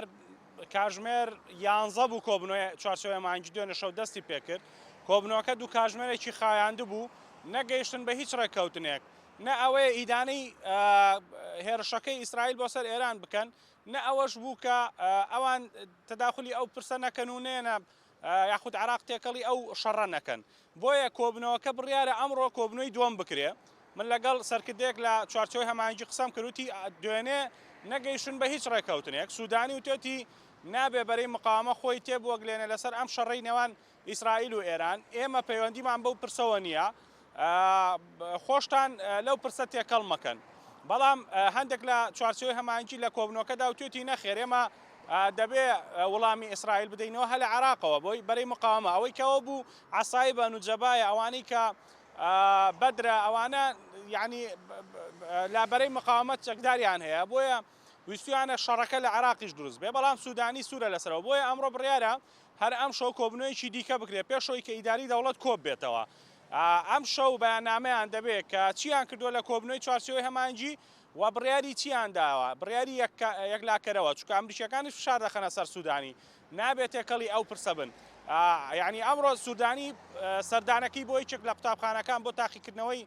هەر کاژمێر 11 بوو کۆبنەوەی چوارچێوەی مانگی دوێنێ شەو دەستی پێکرد کۆبنەوەکە دوو کاژمێرێکی خایاندە بوو نەگەیشتن بە هیچ ڕێککەوتنێک نە ئەوەیە ئیدانەی هێرشەکەی ئیسرائیل بۆ سەر ئێران بکەن نە ئەوەش بوو کە ئەوان تەداخلی ئەو پرسە نەکەن و نێنە یاخود عراق تێکەڵی ئەو شەڕە نەکەن بۆیە کۆبنەوەکە بڕیارە ئەمڕۆ کۆبنەوەی دووەم بکرێ من لەگەڵ سەرکردێک لە چوارچەوەی هەمانگی قسەم کردوتی دوێنێ نەگەیشتن بە هیچ ڕێککەوتنێک سوودانی وتێتی نابێ بەرەی مقاومە خۆی تێبوەگلێنە لەسەر ئەم شەڕەی نێوان ئیسرائیل و ئێران ئێمە پەیوەندیمان بەو پرسەوە نییە خۆشتان لەو پرسە تێکەڵ مەکەن بەڵام هەندێک لە چوارچەوەی هەمانگی لە کۆبنەوەکەدا وتێتی نەخێر ئێمە دەبێ وەڵامی ئیسرائیل بدەینەوە هە لە عراقەوە بۆی بەرەی مقاومە ئەوەی کەەوە بوو عەسای بە نوجەبایە ئەوانەی کە بەدرە ئەوانە یعنی لا بەرەی مقاومەت چەکداریان هەیە بۆیە ویستیانە شەڕەکە لە عراقیش دروست بێ بەڵام سوودانی سوورە لەسەرەوە بۆیە ئەمڕۆ بڕیارە هەر ئەم شەو کۆبنەوەیکی دیکە بکرێت پێشەوەی کە ئیداری دەوڵەت کۆب بێتەوە ئەم شەو بەیاننامەیان دەبێت کە چیان کردووە لە کۆبنەوەی چوارچێوەی هەمانگی و بڕیاری چیان داوە بڕیاری یەکلاکەرەوە چونکە ئەمریکیەکانیش فشار دەخەنە سەر سوودانی نابێت تێکەڵی ئەو پرسە بن یعنی ئەمڕۆ سوودانی سەردانەکەی بۆ یەکێک لە قوتابخانەکان بۆ تاقیکردنەوەی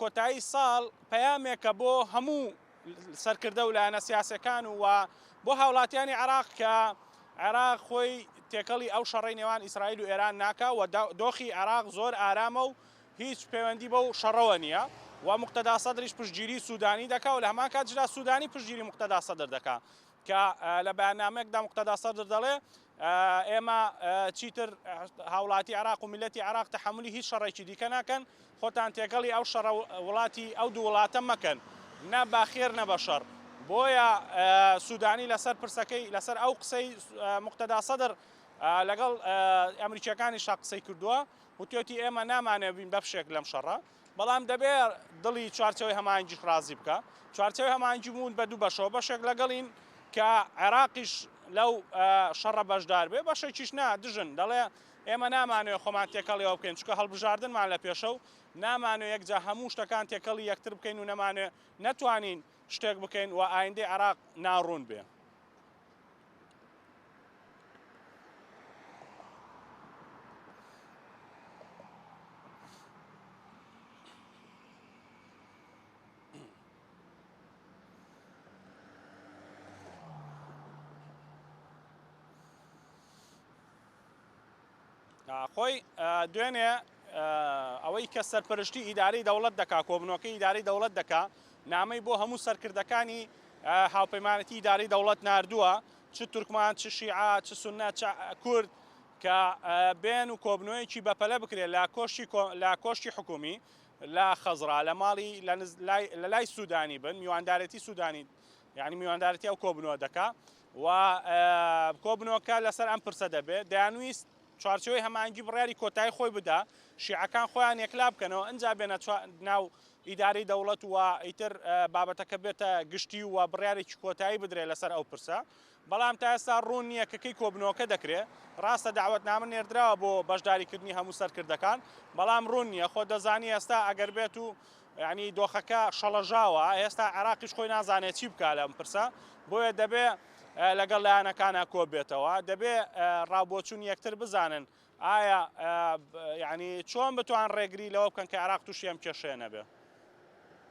کۆتایی ساڵ پەیامێکە بۆ هەموو سەرکردە و لایەنە سیاسەکان و بۆ هاوڵاتیانی عراق کە عراق خۆی تێکەڵی ئەو شەڕەی نێوان ئیسرائیل و ئێران ناکە و دۆخی عراق زۆر ئارامە و هیچ پەیوەندی بەو شەڕەوە نییە و مقتەدا سەدریش پشتگیری سوودانی دەکا و لە هەمان کاتژدا سوودانی پشتگیری مقتەدا سەدر دەکا کە لە بەیاننامەیەکدا مقتەدا سەدر دەڵێ ئێمە چیتر هاوڵاتی عراق و میلەتی عراق تەحملی هیچ شەڕێکی دیکە ناکەن خۆتان تێکەڵی ئەو شەڕە وڵاتی ئەو دوو وڵاتە مەکەن نە باخێر نە بەشەڕ بۆیە سوودانی لەسەر پرسەکەی لەسەر ئەو قسەی مقتەدا سەدر لەگەڵ ئەمریکیەکانی شا قسەی کردووە وتێتی ئێمە نامانێ بین بە پشێک لەم شەڕە بەڵام دەبێت دڵی چوارچەوەی هەمانگی رازی بکە چوارچەوەی هەمانگی بوون بە دوو بەشەوە بەشێک لەگەڵین کە عێراقیش لەو شەڕە بەشدار بێ بەشێکیش نا دژن دەڵێ ئێمە نامانوێت خۆمان تێکەڵیەوە بکەین چکە هەڵبژاردنمان لە پێشە و نامانوێت یەکجا هەموو شتەکان تێکەڵی یەکتر بکەین و نەمانوێت نەتوانین شتێک بکەین و ئایندەی عراق ناڕوون بێ. خۆی دوێنێ ئەوەی کە سەرپەرشتی ئیداری دەوڵەت دەکا کۆبنەوەکەی ئیداری دەوڵەت دەکا نامەی بۆ هەموو سەرکردەکانی هاوپەیمانەتی ئیداری دەوڵەت ناردووە چ تورکمان چ شیعە چ سونە چ کورد کە بێن و کۆبنەوەیەکی بەپەلە بکرێت لە کۆشتی حکومی لە خەزرا لە ماڵی لە لای سوودانی بن میواندارەتی سوودانی یعنی میواندارەتی ئەو کۆبنەوە دەکا و کۆبنەوەکە لەسەر ئەم پرسە دەبێت دەیانویست چوارچەوەی هەمانگی بڕیاری کۆتایی خۆی بدا شیعەکان خۆیان یەکلا بکەنەوە ئەنجا بێنە ناو ئیداری دەوڵەت و ئیتر بابەتەکە بێتە گشتی و بڕیارێکی کۆتایی بدرێت لەسەر ئەو پرسە بەڵام تا ئێستا ڕوون نییە کەکەی کۆبنەوەکە دەکرێت ڕاستە داوەتنامە نێردراوە بۆ بەشداریکردنی هەموو سەرکردەکان بەڵام ڕوون نییە خۆ دەزانی ئێستا ئەگەر بێت و ینی دۆخەکە شەڵەژاوە ئێستا عێراقیش خۆی نازانێت چی بکات لەم پرسە بۆیە دەبێت لەگەڵ لایەنەکانە کۆ بێتەوە دەبێت ڕابۆچوون یەکتر بزانن ئایا ینی چۆن بتوان ڕێگری لەوە بکەن کە عێراق تووشی ئەم کێشەیە نەبێ.